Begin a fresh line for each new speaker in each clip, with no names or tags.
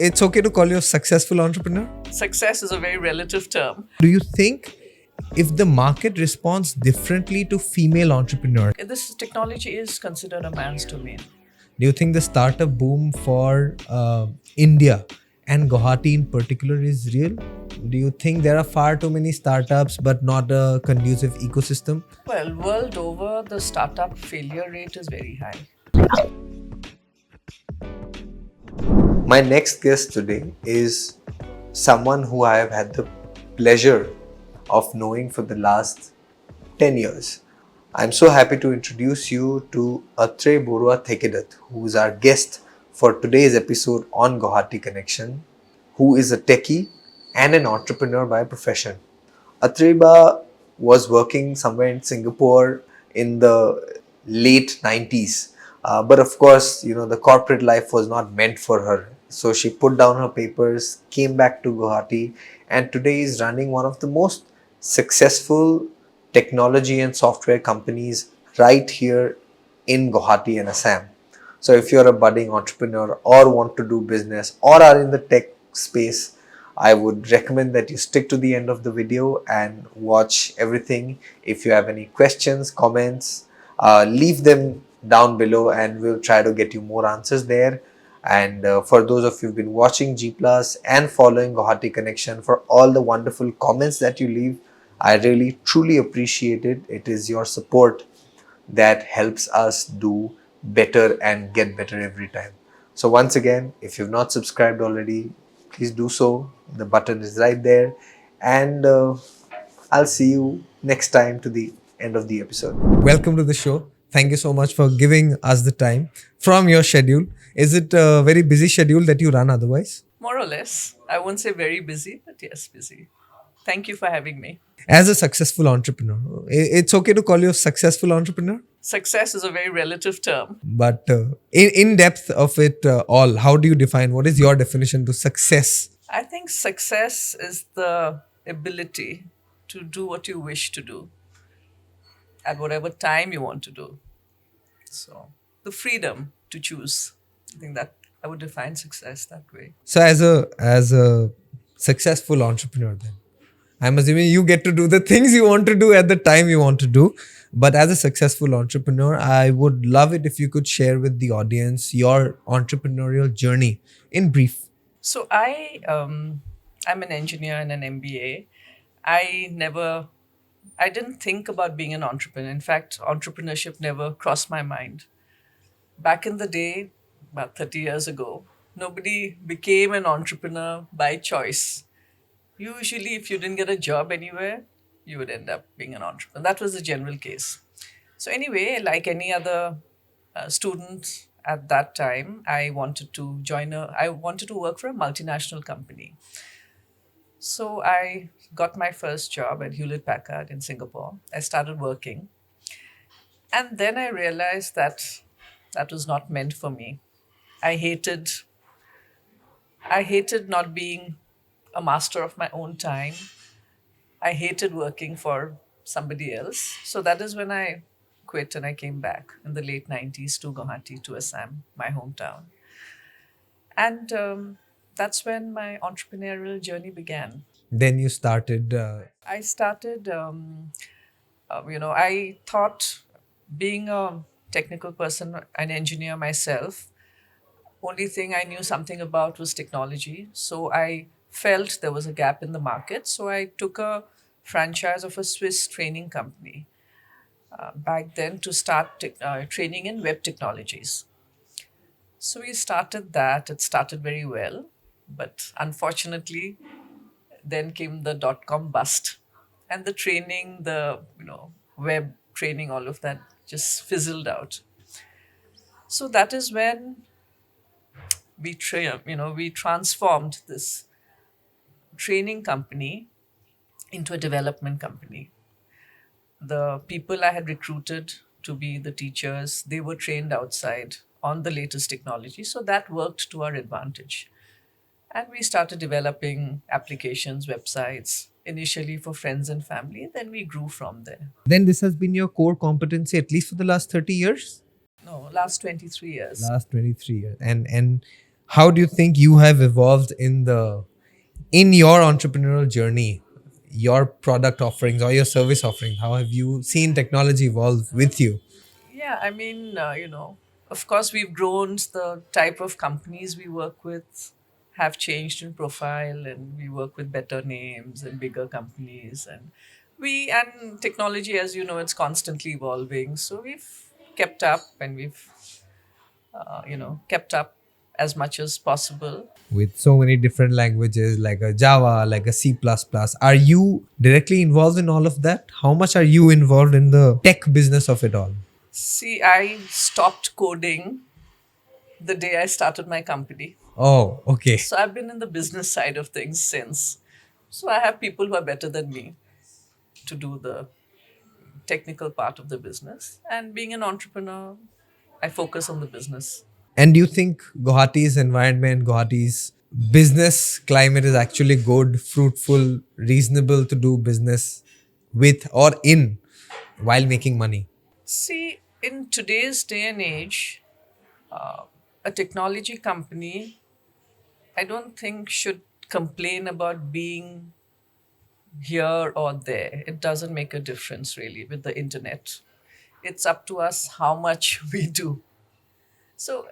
It's okay to call you a successful entrepreneur?
Success is a very relative term.
Do you think if the market responds differently to female entrepreneurs,
This technology is considered a man's domain.
do you think the startup boom for India and Guwahati in particular is real? Do you think there are far too many startups but not a conducive ecosystem?
Well, world over, the startup failure rate is very high.
My next guest today is someone who I have had the pleasure of knowing for the last 10 years. I'm so happy to introduce you to Atreyee Borooah Thekedath, who is our guest for today's episode on Guwahati Connection, who is a techie and an entrepreneur by profession. Atreyee was working somewhere in Singapore in the late 90s. But of course, the corporate life was not meant for her. So she put down her papers, came back to Guwahati, and today is running one of the most successful technology and software companies right here in Guwahati and Assam. So if you're a budding entrepreneur or want to do business or are in the tech space, I would recommend that you stick to the end of the video and watch everything. If you have any questions, comments, leave them down below and we'll try to get you more answers there. And for those of you who've been watching GPlus and following Guwahati Connection, for all the wonderful comments that you leave, I really truly appreciate it. It is your support that helps us do better and get better every time. So once again, if you've not subscribed already, please do so. The button is right there. And I'll see you next time to the end of the episode. Welcome to the show. Thank you so much for giving us the time from your schedule. Is it a very busy schedule that you run otherwise?
More or less. I won't say very busy, but yes, busy. Thank you for having me.
As a successful entrepreneur, it's okay to call you a successful entrepreneur?
Success is a very relative term.
But in depth of it all, how do you define, what is your definition to success?
I think success is the ability to do what you wish to do at whatever time you want to do. So the freedom to choose. I think that I would define success that way.
So as a successful entrepreneur then, I'm assuming you get to do the things you want to do at the time you want to do. But as a successful entrepreneur, I would love it if you could share with the audience your entrepreneurial journey in brief.
So I'm an engineer and an MBA. I didn't think about being an entrepreneur. In fact, entrepreneurship never crossed my mind. Back in the day, about 30 years ago, nobody became an entrepreneur by choice. Usually, if you didn't get a job anywhere, you would end up being an entrepreneur. That was the general case. So anyway, like any other student at that time, I wanted to work for a multinational company. So I got my first job at Hewlett Packard in Singapore. I started working. And then I realized that that was not meant for me. I hated not being a master of my own time. I hated working for somebody else. So that is when I quit and I came back in the late 90s to Guwahati, to Assam, my hometown. And that's when my entrepreneurial journey began.
Then you started.
I started, I thought being a technical person, an engineer myself, only thing I knew something about was technology. So I felt there was a gap in the market. So I took a franchise of a Swiss training company back then to start training in web technologies. So we started that. It started very well. But unfortunately, then came the dot-com bust. And the training, the web training, all of that just fizzled out. So that is when we transformed this training company into a development company. The people I had recruited to be the teachers, they were trained outside on the latest technology. So that worked to our advantage. And we started developing applications, websites, initially for friends and family. Then we grew from there.
Then this has been your core competency at least for the last 30 years?
No, last 23 years.
Last 23 years. And how do you think you have evolved in your entrepreneurial journey, your product offerings or your service offerings? How have you seen technology evolve with you?
Yeah, of course, we've grown. The type of companies we work with have changed in profile, and we work with better names and bigger companies. And technology, as you know, it's constantly evolving. So we've kept up, and we've, kept up as much as possible.
With so many different languages like a Java, like a C++, are you directly involved in all of that? How much are you involved in the tech business of it all?
See, I stopped coding the day I started my company.
Oh, okay.
So I've been in the business side of things since. So I have people who are better than me to do the technical part of the business. And being an entrepreneur, I focus on the business.
And do you think Guwahati's environment, Guwahati's business climate is actually good, fruitful, reasonable to do business with or in while making money?
See, in today's day and age, a technology company, I don't think should complain about being here or there. It doesn't make a difference really with the internet. It's up to us how much we do. So,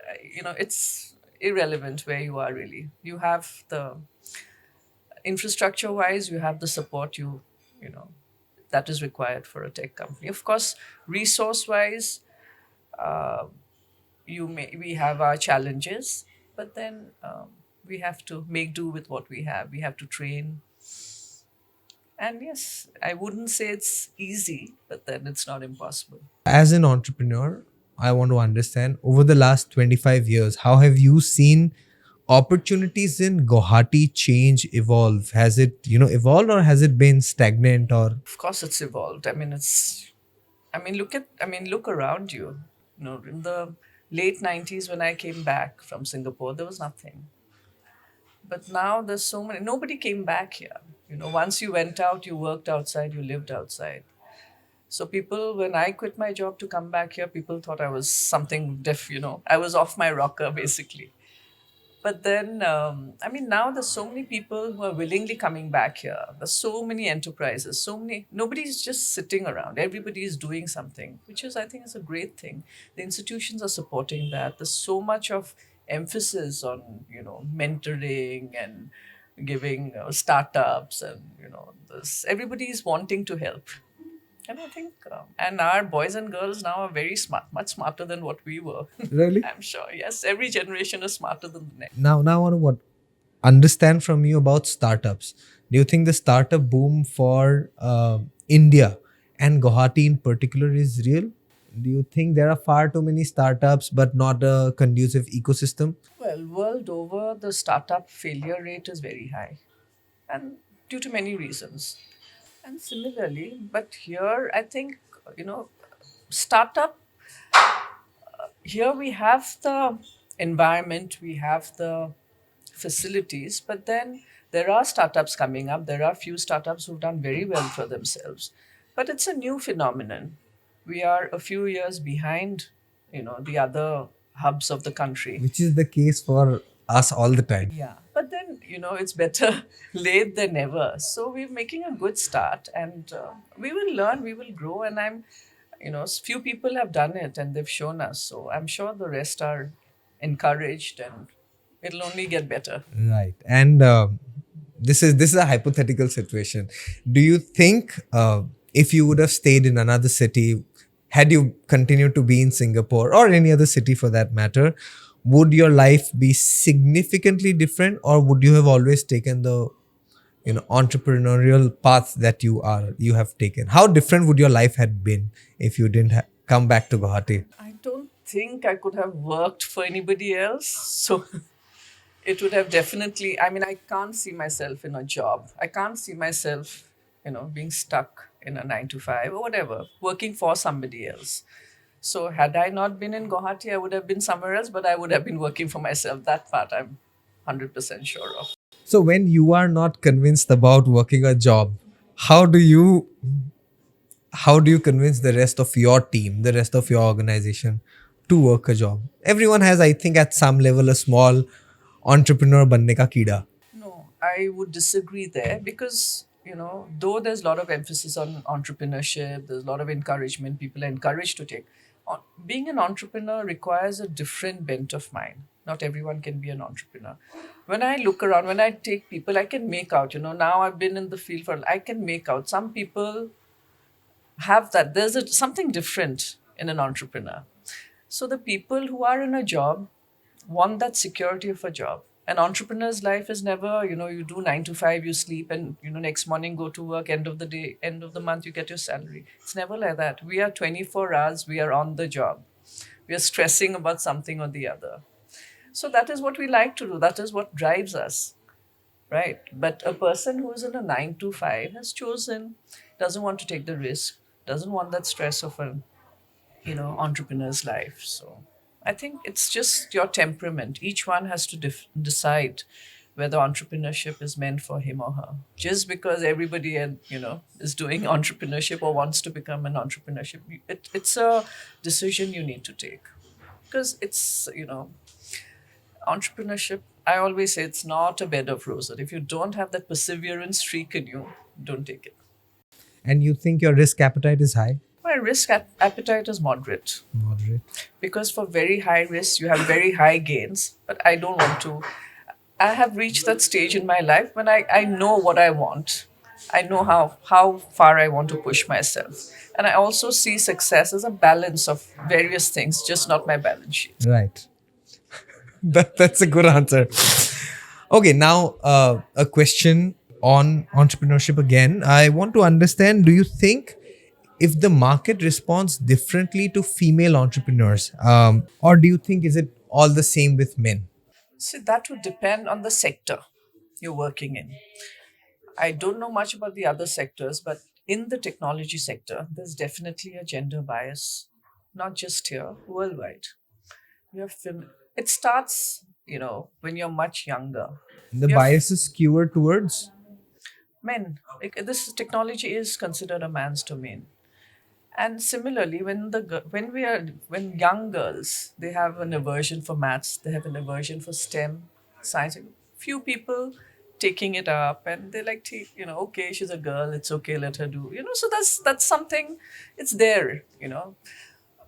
it's irrelevant where you are really. You have the infrastructure wise, you have the support you know, that is required for a tech company. Of course, resource wise, we have our challenges, but then we have to make do with what we have. We have to train. And yes, I wouldn't say it's easy, but then it's not impossible.
As an entrepreneur, I want to understand over the last 25 years, how have you seen opportunities in Guwahati change, evolve? Has it, evolved, or has it been stagnant or
Of course, it's evolved. Look around you. In the late 90s when I came back from Singapore, there was nothing. But now there's so many, nobody came back here. Once you went out, you worked outside, you lived outside. So people, when I quit my job to come back here, people thought I was something I was off my rocker basically. But then, now there's so many people who are willingly coming back here. There's so many enterprises, nobody's just sitting around. Everybody is doing something, which is, I think, is a great thing. The institutions are supporting that. There's so much of emphasis on, mentoring and giving startups and, everybody is wanting to help. And I think, and our boys and girls now are very smart, much smarter than what we were.
really?
I'm sure. Yes, every generation is smarter than the next.
Now I want to understand from you about startups. Do you think the startup boom for India and Guwahati in particular is real? Do you think there are far too many startups but not a conducive ecosystem?
Well, world over, the startup failure rate is very high, and due to many reasons. And similarly, but here, I think, startup, here we have the environment, we have the facilities, but then there are startups coming up. There are few startups who've done very well for themselves. But it's a new phenomenon. We are a few years behind, the other hubs of the country.
Which is the case for us all the time.
Yeah. But then, it's better late than never. So we're making a good start, and we will learn, we will grow. And few people have done it and they've shown us. So I'm sure the rest are encouraged, and it'll only get better.
Right. And this is a hypothetical situation. Do you think if you would have stayed in another city, had you continued to be in Singapore or any other city for that matter, would your life be significantly different, or would you have always taken the entrepreneurial path that you have taken? How different would your life had been if you didn't come back to Guwahati?
I don't think I could have worked for anybody else. So it would have definitely, I can't see myself in a job. I can't see myself, being stuck in a 9 to 5 or whatever, working for somebody else. So had I not been in Guwahati, I would have been somewhere else, but I would have been working for myself. That part I'm 100% sure of.
So when you are not convinced about working a job, how do you convince the rest of your team, the rest of your organization to work a job? Everyone has, I think, at some level a small entrepreneur बनने का कीड़ा?
No, I would disagree there because, though there's a lot of emphasis on entrepreneurship, there's a lot of encouragement, people are encouraged to take. Being an entrepreneur requires a different bent of mind. Not everyone can be an entrepreneur. When I look around, when I take people, I can make out, now I've been in the field I can make out. Some people have that. There's something different in an entrepreneur. So the people who are in a job want that security of a job. An entrepreneur's life is never, you do 9 to 5, you sleep, and next morning go to work, end of the day, end of the month, you get your salary. It's never like that. We are 24 hours, we are on the job. We are stressing about something or the other. So that is what we like to do. That is what drives us. Right. But a person who is in a 9 to 5 has chosen, doesn't want to take the risk, doesn't want that stress of an, entrepreneur's life. So I think it's just your temperament. Each one has to decide whether entrepreneurship is meant for him or her. Just because everybody, is doing entrepreneurship or wants to become an entrepreneurship, it's a decision you need to take. Because it's, entrepreneurship, I always say it's not a bed of roses. If you don't have that perseverance streak in you, don't take it.
And you think your risk appetite is high?
My risk appetite is moderate.
Moderate.
Because for very high risk, you have very high gains. But I don't want to. I have reached that stage in my life when I know what I want. I know how far I want to push myself. And I also see success as a balance of various things, just not my balance sheet.
Right. That's a good answer. Okay, now a question on entrepreneurship again. I want to understand, do you think if the market responds differently to female entrepreneurs, or do you think is it all the same with men?
See, that would depend on the sector you're working in. I don't know much about the other sectors, but in the technology sector, there's definitely a gender bias, not just here, worldwide. You have it starts, when you're much younger.
The
You have
bias is skewered towards
men. This technology is considered a man's domain. And similarly, when young girls, they have an aversion for maths, they have an aversion for STEM, science. Few people taking it up, and they like to, okay, she's a girl, it's okay, let her do. So that's something. It's there.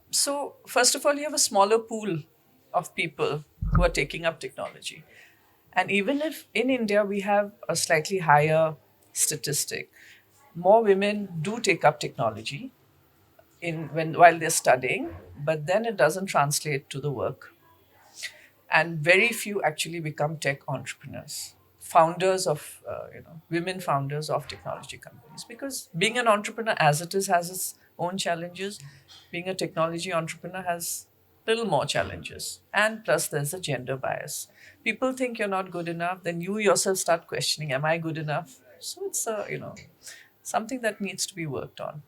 So first of all, you have a smaller pool of people who are taking up technology, and even if in India we have a slightly higher statistic, more women do take up technology while they're studying, but then it doesn't translate to the work. And very few actually become tech entrepreneurs, founders of, women founders of technology companies. Because being an entrepreneur as it is has its own challenges. Being a technology entrepreneur has little more challenges. And plus there's a gender bias. People think you're not good enough, then you yourself start questioning, am I good enough? So it's something that needs to be worked on.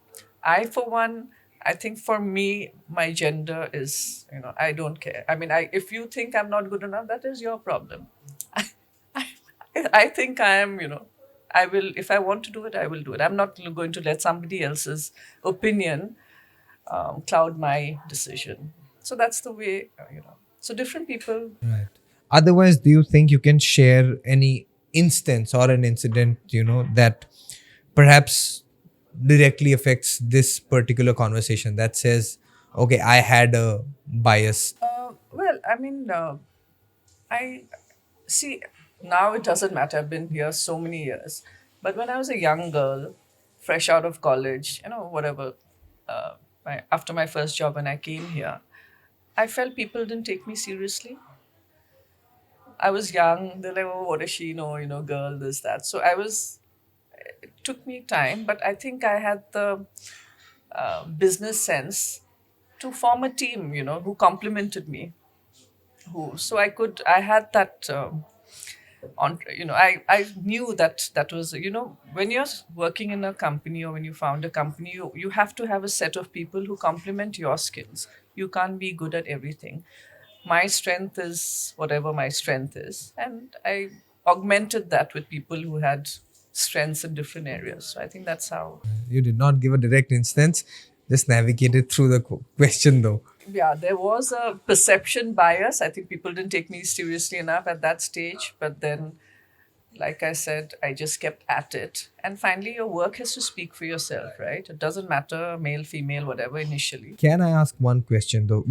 For one, I think for me, my gender is, I don't care. I mean, if you think I'm not good enough, that is your problem. I think I am, I will, if I want to do it, I will do it. I'm not going to let somebody else's opinion cloud my decision. So that's the way, So different people.
right. Otherwise, do you think you can share any instance or an incident, that perhaps directly affects this particular conversation that says, okay, I had a bias?
Well, I mean, I see, now it doesn't matter. I've been here so many years. But when I was a young girl, fresh out of college, whatever, after my first job when I came here, I felt people didn't take me seriously. I was young. They're like, oh, what does she know? Girl, this, that. So it took me time, but I think I had the business sense to form a team, who complemented me. I had that, I knew that was, when you're working in a company or when you found a company, you have to have a set of people who complement your skills. You can't be good at everything. My strength is whatever my strength is. And I augmented that with people who had strengths in different areas. So I think that's how.
You did not give a direct instance, just navigated through the question though.
Yeah, there was a perception bias. I think people didn't take me seriously enough at that stage. But then, like I said, I just kept at it. And finally, your work has to speak for yourself, right? It doesn't matter male, female, whatever initially.
Can I ask one question though?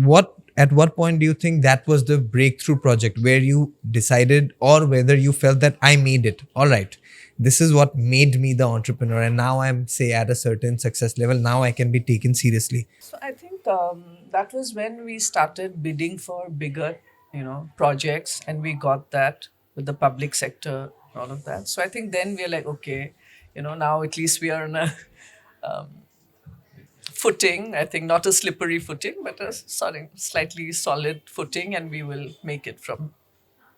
At what point do you think that was the breakthrough project where you decided, or whether you felt that I made it? All right, this is what made me the entrepreneur, and now I'm, say, at a certain success level. Now I can be taken seriously.
So I think that was when we started bidding for bigger, projects, and we got that with the public sector and all of that. So I think then we're like, okay, now at least we are on a footing. I think not a slippery footing, but a slightly solid footing, and we will make it from.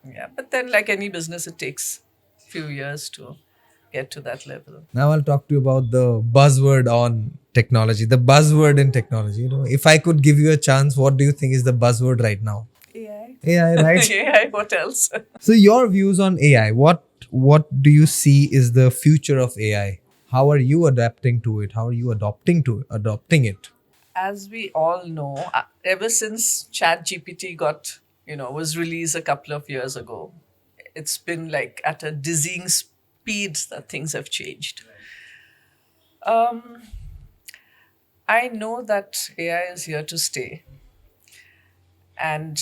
Yeah, but then like any business, it takes few years to get to that level.
Now I'll talk to you about the buzzword on technology, the buzzword in technology. If I could give you a chance, what do you think is the buzzword right now?
AI.
AI, right?
AI. What else?
So your views on AI, what do you see is the future of AI? How are you adapting to it? How are you adopting it?
As we all know, ever since ChatGPT was released a couple of years ago, it's been like at a dizzying speed that things have changed. Um, I know that AI is here to stay, and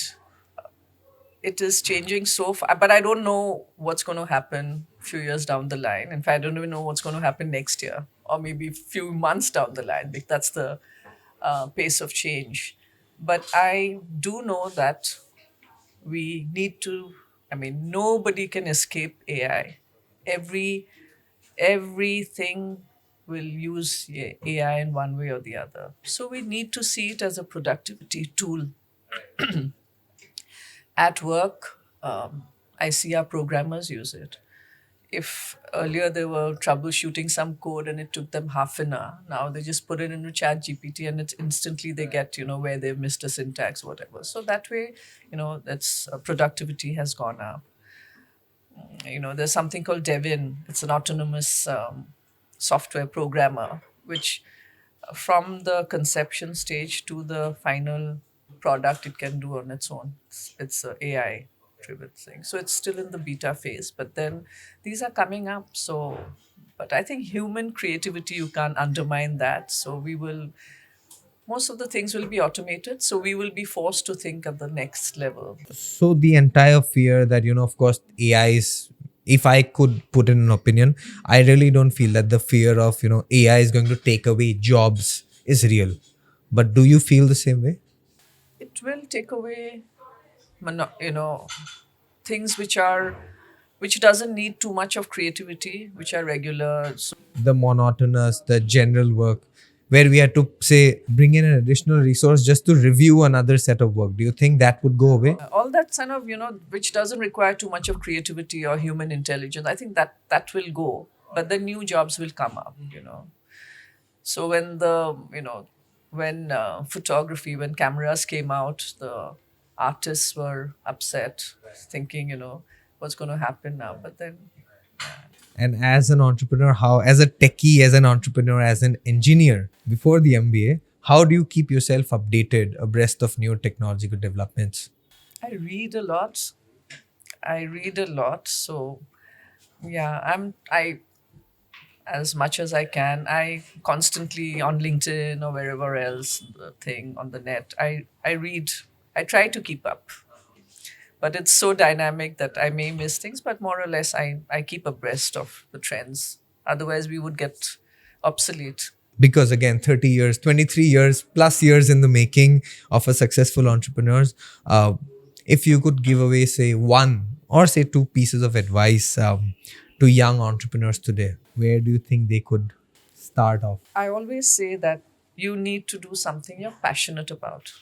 it is changing so far, but I don't know what's going to happen a few years down the line. In fact, I don't even know what's going to happen next year or maybe a few months down the line, because that's the pace of change. But I do know that we need to, I mean, nobody can escape AI. Every Everything will use AI in one way or the other. So we need to see it as a productivity tool. At work, I see our programmers use it. If earlier they were troubleshooting some code and it took them half an hour, now they just put it into Chat GPT and it's instantly they get, where they've missed a syntax, whatever. So that way, that's productivity has gone up. There's something called Devin. It's an autonomous software programmer, which from the conception stage to the final product, it can do on its own. It's a AI driven thing. So it's still in the beta phase, but then these are coming up. So, but I think human creativity, you can't undermine that. So most of the things will be automated. So we will be forced to think at the next level.
So the entire fear that, of course, AI is, if I could put in an opinion, I really don't feel that the fear of, AI is going to take away jobs is real. But do you feel the same way?
It will take away, things which doesn't need too much of creativity, which are regular. So
The monotonous, the general work, where we had to, say, bring in an additional resource just to review another set of work. Do you think that would go away?
all that kind of, which doesn't require too much of creativity or human intelligence, I think that will go, but then new jobs will come up. So when photography, when cameras came out, the artists were upset, thinking, what's going to happen now. But then,
And as an entrepreneur, how, as a techie, as an entrepreneur, as an engineer, before the MBA, how do you keep yourself updated, abreast of new technological developments?
I read a lot. So yeah, I as much as I can. I constantly on LinkedIn or wherever else the thing on the net. I read. I try to keep up, but it's so dynamic that I may miss things. But more or less, I keep abreast of the trends. Otherwise, we would get obsolete.
Because again, 30 years, 23 years plus years in the making of a successful entrepreneur. If you could give away, say, one or say two pieces of advice to young entrepreneurs today, where do you think they could start off?
I always say that you need to do something you're passionate about.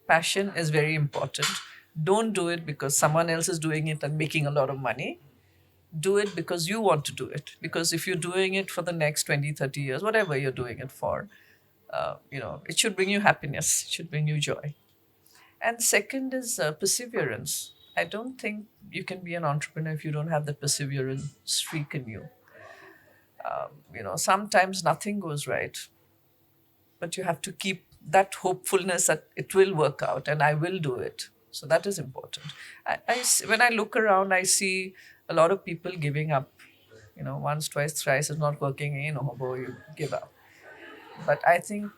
Passion is very important. Don't do it because someone else is doing it and making a lot of money. Do it because you want to do it. Because if you're doing it for the next 20, 30 years, whatever you're doing it for, it should bring you happiness, it should bring you joy. And second is perseverance. I don't think you can be an entrepreneur if you don't have the perseverance streak in you. Sometimes nothing goes right, but you have to keep that hopefulness that it will work out and I will do it. So that is important. When I look around, I see a lot of people giving up. Once, twice, thrice is not working, boy, you give up. But I think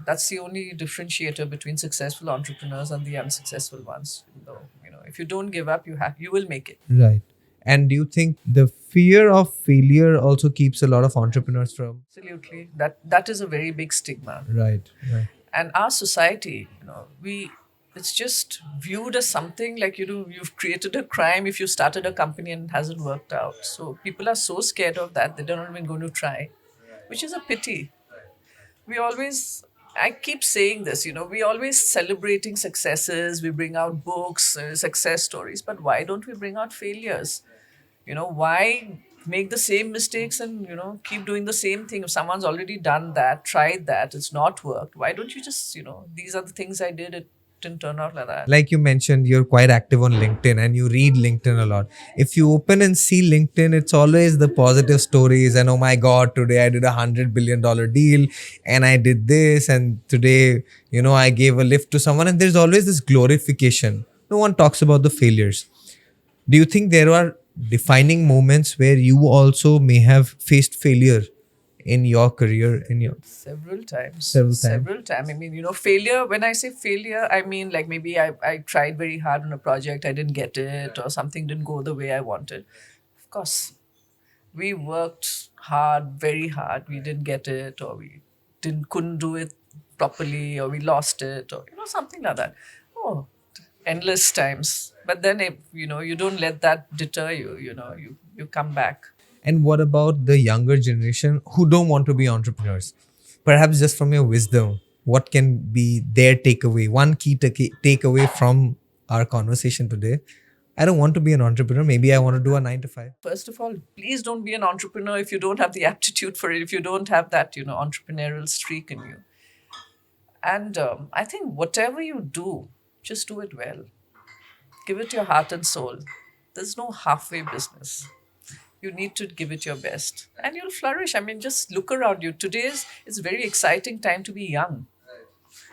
that's the only differentiator between successful entrepreneurs and the unsuccessful ones. If you don't give up, you will make it.
Right. And do you think the fear of failure also keeps a lot of entrepreneurs from?
Absolutely, that is a very big stigma.
Right. Right.
And our society, it's just viewed as something like, you've created a crime if you started a company and it hasn't worked out. So people are so scared of that, they're not even going to try, which is a pity. I keep saying this, we always celebrating successes, we bring out books, success stories, but why don't we bring out failures? Why make the same mistakes and, keep doing the same thing? If someone's already done that, tried that, it's not worked, why don't you just, these are the things I did, it didn't turn out like that. Like you mentioned, you're quite active on LinkedIn and you read LinkedIn a lot. If you open and see LinkedIn, it's always the positive stories and, oh my God, today I did $100 billion deal and I did this, and today, I gave a lift to someone, and there's always this glorification. No one talks about the failures. Do you think there are defining moments where you also may have faced failure in your career? Several times. I mean, failure, when I say failure, I mean like maybe I tried very hard on a project, I didn't get it, or something didn't go the way I wanted. Of course, we worked hard, very hard, we didn't get it, or we couldn't do it properly, or we lost it, or something like that. Oh, endless times. But then you don't let that deter you. You come back. And what about the younger generation who don't want to be entrepreneurs? Perhaps just from your wisdom, what can be their takeaway? One key takeaway from our conversation today. I don't want to be an entrepreneur. Maybe I want to do a 9 to 5. First of all, please don't be an entrepreneur if you don't have the aptitude for it, if you don't have that, entrepreneurial streak in you. And I think whatever you do, just do it well. Give it your heart and soul. There's no halfway business. You need to give it your best and you'll flourish. I mean, just look around you. It's a very exciting time to be young.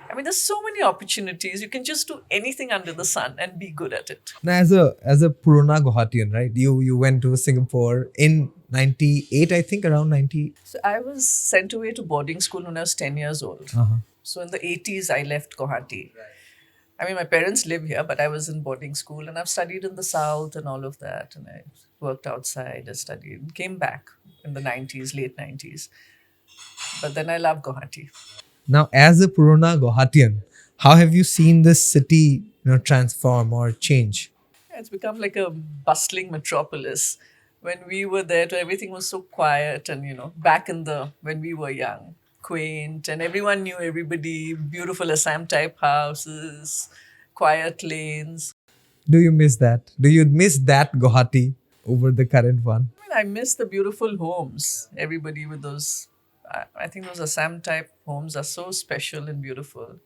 I mean, there's so many opportunities. You can just do anything under the sun and be good at it. Now, as a purona Guwahatian, right? You went to Singapore in 98, I think, around 90. So I was sent away to boarding school when I was 10 years old. So in the 80s, I left Guwahati. I mean, my parents live here, but I was in boarding school and I've studied in the South and all of that. And I worked outside, I studied, and came back in the 90s, late 90s. But then I love Guwahati. Now, as a purona Guwahatian, how have you seen this city, transform or change? It's become like a bustling metropolis. When we were there, everything was so quiet and, back when we were young. Quaint, and everyone knew everybody, beautiful Assam type houses, quiet lanes. Do you miss that? Do you miss that Guwahati over the current one? I miss the beautiful homes. Everybody with those, I think those Assam type homes are so special and beautiful.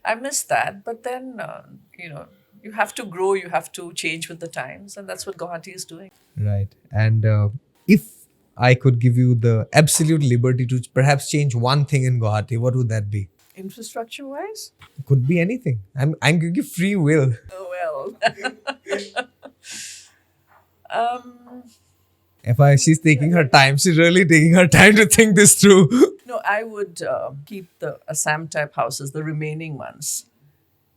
I miss that, but then, you have to grow, you have to change with the times, and that's what Guwahati is doing. Right. And if I could give you the absolute liberty to perhaps change one thing in Guwahati, what would that be? Infrastructure-wise? Could be anything. I'm giving you free will. Oh, well. She's taking her time. She's really taking her time to think this through. No, I would keep the Assam type houses, the remaining ones,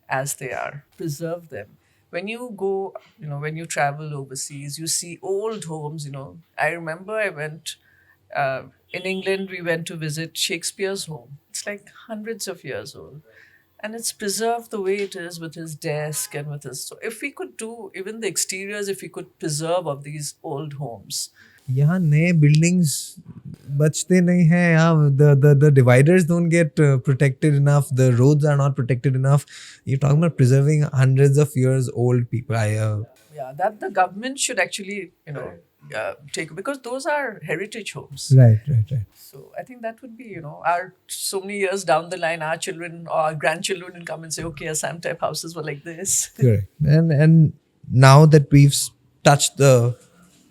as they are. Preserve them. When you go, when you travel overseas, you see old homes, I remember I went, in England, we went to visit Shakespeare's home. It's like hundreds of years old. And it's preserved the way it is with his desk and with his... So if we could do, even the exteriors, if we could preserve of these old homes. यहाँ नए buildings बचते नहीं हैं. यहाँ the dividers don't get protected enough. The roads are not protected enough. You're talking about preserving hundreds of years old people. Yeah, that the government should actually take, because those are heritage homes. Right. So I think that would be our so many years down the line, our children or our grandchildren will come and say, okay, Assam type houses were like this. Correct. And now that we've touched the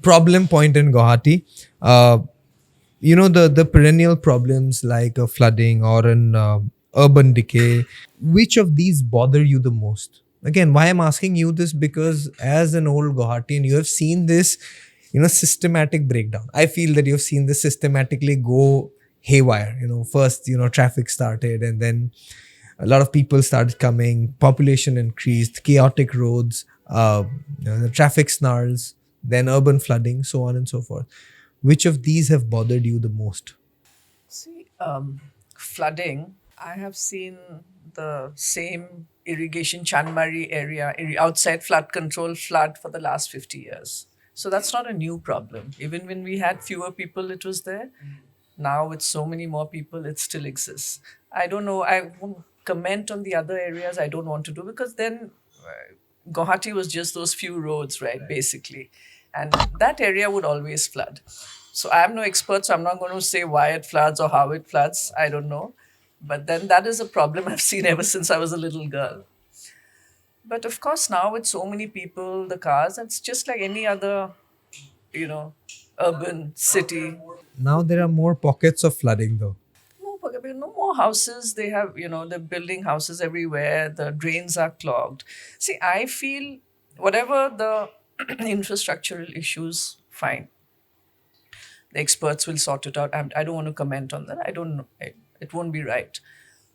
problem point in Guwahati, the perennial problems like flooding or in
urban decay. Which of these bother you the most? Again, why I'm asking you this, because as an old Guwahatian, you have seen this, systematic breakdown. I feel that you've seen this systematically go haywire. First, traffic started, and then a lot of people started coming, population increased, chaotic roads, the traffic snarls, then urban flooding, so on and so forth. Which of these have bothered you the most?
See, flooding, I have seen the same irrigation Chanmari area, outside flood control flood for the last 50 years. So that's not a new problem. Even when we had fewer people, it was there. Now with so many more people, it still exists. I don't know. I won't comment on the other areas. I don't want to do, because then Guwahati was just those few roads, right, basically. And that area would always flood. So I am no expert, so I'm not going to say why it floods or how it floods. I don't know. But then that is a problem I've seen ever since I was a little girl. But of course, now with so many people, the cars, it's just like any other, you know, urban city.
Now there are more pockets of flooding, though.
No more houses. They have, they're building houses everywhere. The drains are clogged. See, I feel whatever the infrastructural issues, fine. The experts will sort it out. I don't want to comment on that. I don't know. It won't be right.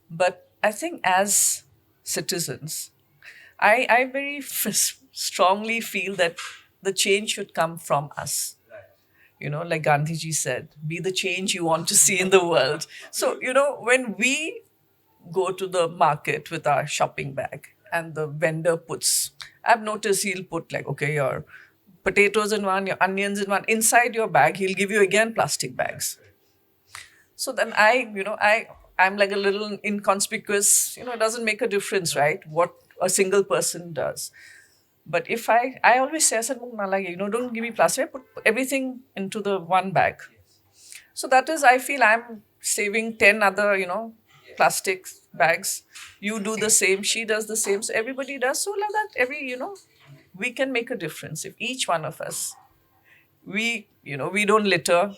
But I think as citizens, I very strongly feel that the change should come from us. Like Gandhiji said, be the change you want to see in the world. So, when we go to the market with our shopping bag and the vendor I've noticed he'll put like, okay, your potatoes in one, your onions in one. Inside your bag, he'll give you again plastic bags. So then I'm like a little inconspicuous, it doesn't make a difference, right? What a single person does. But if I always say, I said, don't give me plastic, I put everything into the one bag. So that is, I feel I'm saving 10 other, plastic bags. You do the same, she does the same. So everybody does. So like that, we can make a difference if each one of us, we don't litter.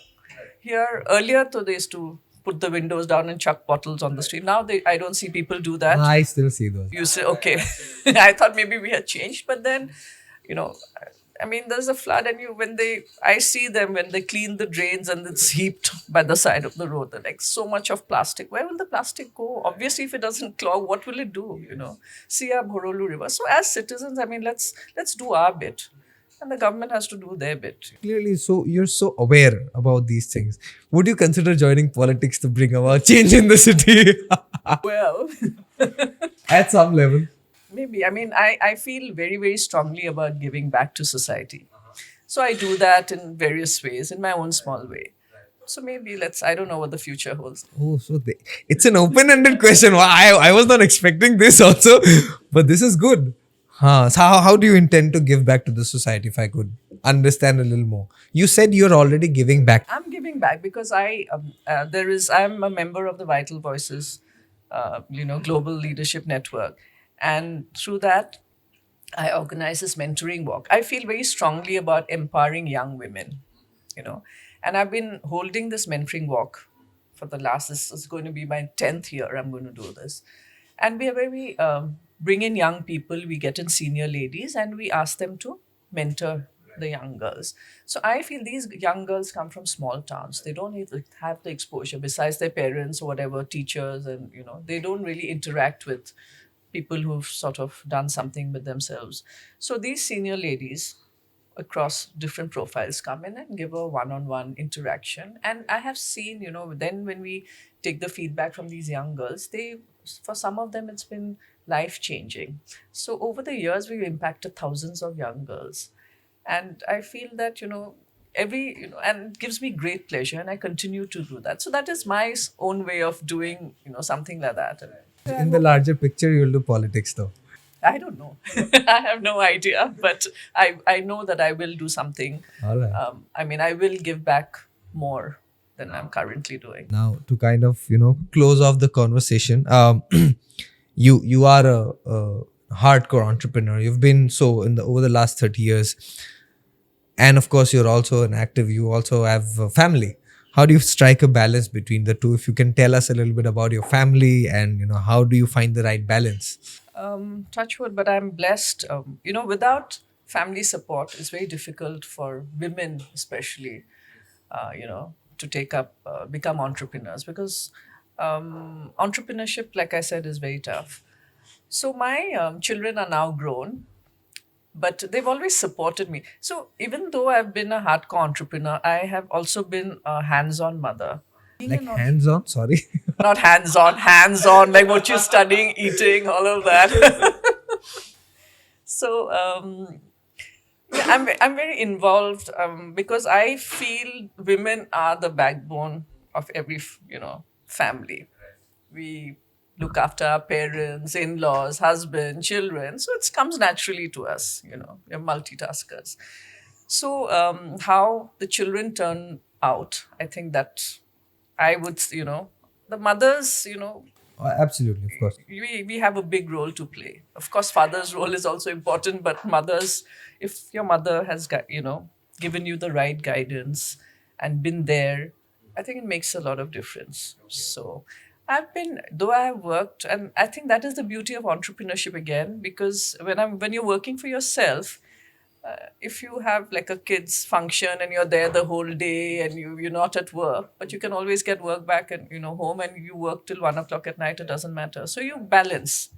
Here, earlier, they used to put the windows down and chuck bottles on the street. Now I don't see people do that.
I still see those.
You say, okay. I thought maybe we had changed, but then, there's a flood, and I see them when they clean the drains and it's heaped by the side of the road. They're like so much of plastic. Where will the plastic go? Obviously, if it doesn't clog, what will it do? See our Bhorolu River. So as citizens, let's do our bit. And the government has to do their bit.
Clearly, so you're so aware about these things. Would you consider joining politics to bring about change in the city?
Well,
at some level.
Maybe. I feel very, very strongly about giving back to society. So I do that in various ways, in my own small way. So maybe I don't know what the future holds.
Oh, so it's an open-ended question. I was not expecting this also, but this is good. So how do you intend to give back to the society, if I could understand a little more? You said you're already giving back.
I'm giving back because I'm a member of the Vital Voices, Global Leadership Network. And through that, I organize this mentoring walk. I feel very strongly about empowering young women, and I've been holding this mentoring walk for this is going to be my 10th year. I'm going to do this. And we are very, bring in young people, we get in senior ladies, and we ask them to mentor the young girls. So I feel these young girls come from small towns. They don't have the exposure besides their parents or whatever, teachers, and they don't really interact with people who've sort of done something with themselves. So these senior ladies across different profiles come in and give a one-on-one interaction. And I have seen, then when we take the feedback from these young girls, for some of them, it's been life-changing. So over the years, we've impacted thousands of young girls. And I feel that, and it gives me great pleasure, and I continue to do that. So that is my own way of doing, something like that.
In the larger picture, you'll do politics though.
I don't know. I have no idea, but I know that I will do something.
All right.
I will give back more than I'm currently doing.
Now, to kind of, close off the conversation, you are a hardcore entrepreneur. You've been so over the last 30 years. And of course, you're also an active. You also have a family. how do you strike a balance between the two? If you can tell us a little bit about your family and how do you find the right balance?
Touch wood, but I'm blessed. Without family support, it's very difficult for women, especially, to become entrepreneurs, because entrepreneurship, like I said, is very tough. So my children are now grown, but they've always supported me. So even though I've been a hardcore entrepreneur, I have also been a hands-on mother. Being
Like
an
hands on, sorry.
Not hands-on, like what you're studying, eating, all of that. So yeah, I'm very involved, because I feel women are the backbone of every family. We look after our parents, in-laws, husband, children, so it comes naturally to us. We're multitaskers. So how the children turn out, I think that I would, the mothers,
Absolutely, of course.
we have a big role to play. Of course, father's role is also important, but mothers, if your mother has got, given you the right guidance and been there, I think it makes a lot of difference. So though I have worked, and I think that is the beauty of entrepreneurship again, because when you're working for yourself, if you have like a kids function and you're there the whole day and you're not at work, but you can always get work back and home, and you work till 1 o'clock at night, it doesn't matter, so you balance.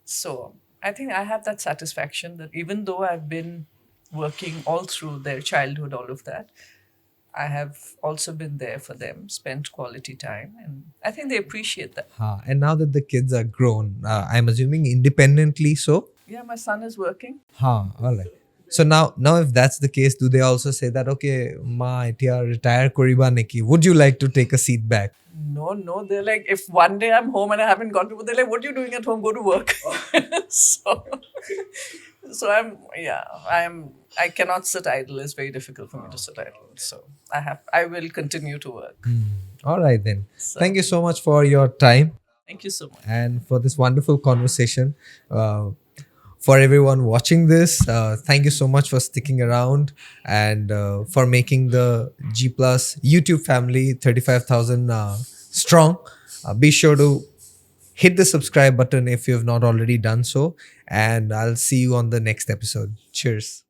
So I think I have that satisfaction that even though I've been working all through their childhood, all of that, I have also been there for them, spent quality time, and I think they appreciate that.
And now that the kids are grown, I'm assuming independently so?
Yeah, my son is working.
All right. So now if that's the case, do they also say that, okay, ma, etia retire koriba neki? Would you like to take a seat back?
No, they're like, if one day I'm home and I haven't gone to work, they're like, what are you doing at home? Go to work. So I cannot sit idle. It's very difficult for me to sit idle. So I will continue to work.
All right then. Thank you so much for your time
Thank you so much.
and for this wonderful conversation. For everyone watching this, thank you so much for sticking around and for making the GPlus YouTube family 35,000 strong. Be sure to hit the subscribe button if you have not already done so, and I'll see you on the next episode. Cheers.